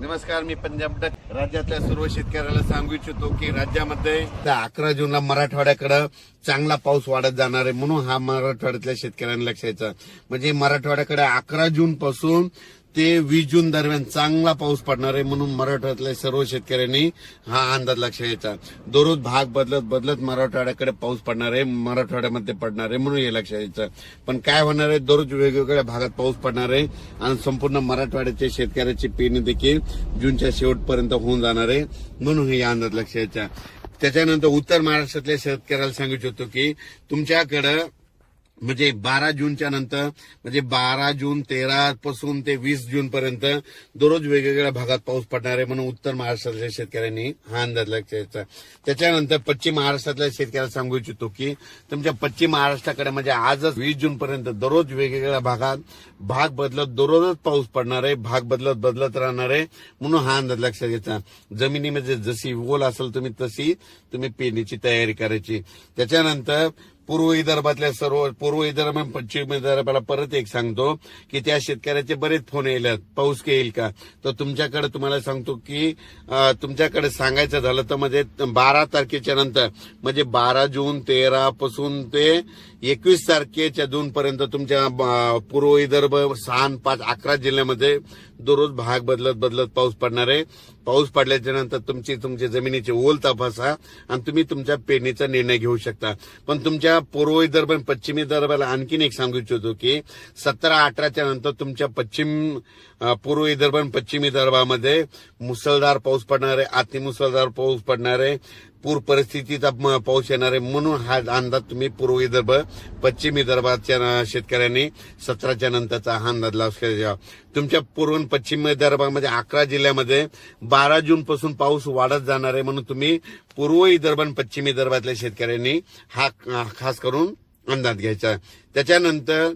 नमस्कार, मी पंजाब डक. राज्यातल्या सर्व शेतकऱ्याला सांगू इच्छितो की राज्यामध्ये 11 जूनला मराठवाड्याकडे चांगला पाऊस वाढत जाणार आहे. म्हणून हा मराठवाड्यातल्या शेतकऱ्यांना लक्ष द्यायचा. म्हणजे मराठवाड्याकडे 11 जून पासून ते 20 जून दरम्यान चांगला पाऊस पडणार आहे. म्हणून मराठवाड्यातल्या सर्व शेतकऱ्यांनी हा अंदाज लक्ष द्यायचा. दररोज भाग बदलत मराठवाड्याकडे पाऊस पडणार आहे, मराठवाड्यामध्ये पडणार आहे, म्हणून हे लक्ष द्यायचं. पण काय होणार आहे, दररोज वेगवेगळ्या भागात पाऊस पडणार आहे आणि संपूर्ण मराठवाड्याच्या शेतकऱ्याची पेरणी देखील जूनच्या शेवटपर्यंत होऊन जाणार आहे. म्हणून हे अंदाज लक्ष द्यायचा. त्याच्यानंतर उत्तर महाराष्ट्रातल्या शेतकऱ्याला सांगू इच्छितो की तुमच्याकडे म्हणजे 12 जूनच्या नंतर म्हणजे 12 जून 13 पासून ते 20 जून पर्यंत दररोज वेगवेगळ्या भागात पाऊस पडणार आहे. म्हणून उत्तर महाराष्ट्रातल्या शेतकऱ्यांनी हा अंदाज लक्ष द्यायचा. त्याच्यानंतर पश्चिम महाराष्ट्रातल्या शेतकऱ्याला सांगू इच्छितो की तुमच्या पश्चिम महाराष्ट्राकडे म्हणजे आजच 20 जून पर्यंत दररोज वेगवेगळ्या भागात भाग बदलत दररोजच पाऊस पडणार आहे, भाग बदलत राहणार आहे. म्हणून हा अंदाज लक्ष द्यायचा. जमिनीमध्ये जशी ओल असेल तशी तुम्ही पेरणीची तयारी करायची. त्याच्यानंतर पूर्व विदर्भातल्या सर्व पूर्व विदर्भ आणि पश्चिम विदर्भाला परत एक सांगतो की त्या शेतकऱ्याचे बरेच फोन येईल, पाऊस येईल का. तर तुमच्याकडे तुम्हाला सांगतो की तुमच्याकडे सांगायचं झालं तर म्हणजे 12 तारखेच्या नंतर म्हणजे 12 जून 13 पासून ते 21 तारखेच्या जून पर्यंत तुमच्या पूर्व विदर्भ 6, 5, 11 जिल्ह्यामध्ये दररोज भाग बदलत पाऊस पडणार आहे. पाऊस पडल्याच्या नंतर तुमच्या जमिनीची ओल तपासा आणि तुम्ही तुमच्या पेरणीचा निर्णय घेऊ शकता. पण तुमच्या पूर्व विदर्भ आणि पश्चिम विदर्भाला आणखीन एक सांगू इच्छितो की 17-18च्या नंतर तुमच्या पूर्व विदर्भ आणि पश्चिम विदर्भामध्ये मुसळधार पाऊस पडणार आहे, अतिमुसळधार पाऊस पडणार आहे, पूर परिस्थितीचा पाऊस येणार आहे. म्हणून हा अंदाज तुम्ही पूर्व विदर्भ पश्चिम विदर्भाच्या शेतकऱ्यांनी 17च्या नंतरचा हा अंदाज लक्षात घ्या. तुमच्या पूर्व आणि पश्चिम विदर्भामध्ये 11 जिल्ह्यामध्ये 12 जून पासून पाऊस वाढत जाणार आहे. म्हणून तुम्ही पूर्व विदर्भ आणि पश्चिम विदर्भातल्या शेतकऱ्यांनी हा खास करून अंदाज घ्यायचा. त्याच्यानंतर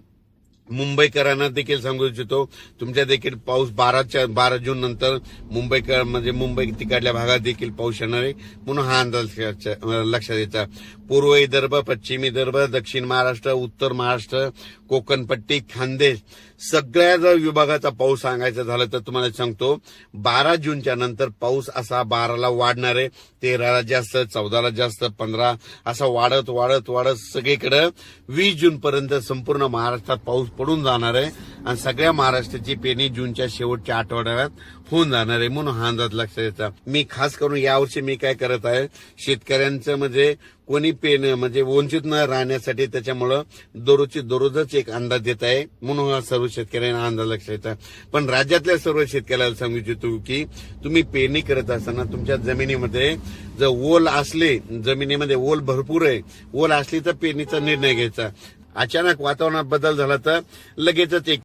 मुंबईकरांना देखील सांगू इच्छितो तुमच्या देखील पाऊस 12 जून नंतर मुंबई तिकडल्या भागात देखील पाऊस येणार आहे. म्हणून हा अंदाज लक्षात द्यायचा. पूर्व विदर्भ, पश्चिम विदर्भ, दक्षिण महाराष्ट्र, उत्तर महाराष्ट्र, कोकणपट्टी, खानदेश सगळ्या जर विभागाचा पाऊस सांगायचा झाला तर तुम्हाला सांगतो 12 जूनच्या नंतर पाऊस असा 12ला वाढणार आहे, 13ला जास्त, 14ला जास्त, 15 असा वाढत सगळीकडे 20 जून पर्यंत संपूर्ण महाराष्ट्रात पाऊस पडून जाणार आहे आणि सगळ्या महाराष्ट्राची पेरणी जूनच्या शेवटच्या आठवड्यात होऊन जाणार आहे. म्हणून हा अंदाज लक्षात द्यायचा. मी खास करून यावर्षी मी काय करत आहे, शेतकऱ्यांचं म्हणजे कोणी म्हणजे वंचित न राहण्यासाठी त्याच्यामुळं दररोजच एक अंदाज देत आहे. म्हणून हा सर्व शेतकऱ्यांना अंदाज लक्षात येतात. पण राज्यातल्या सर्व शेतकऱ्याला सांगू इच्छितो की तुम्ही पेरणी करत असताना तुमच्या जमिनीमध्ये जर ओल असले, जमिनीमध्ये ओल भरपूर आहे, ओल असली तर पेरणीचा निर्णय घ्यायचा. अचानक वातावरणात बदल झाला तर लगेचच एक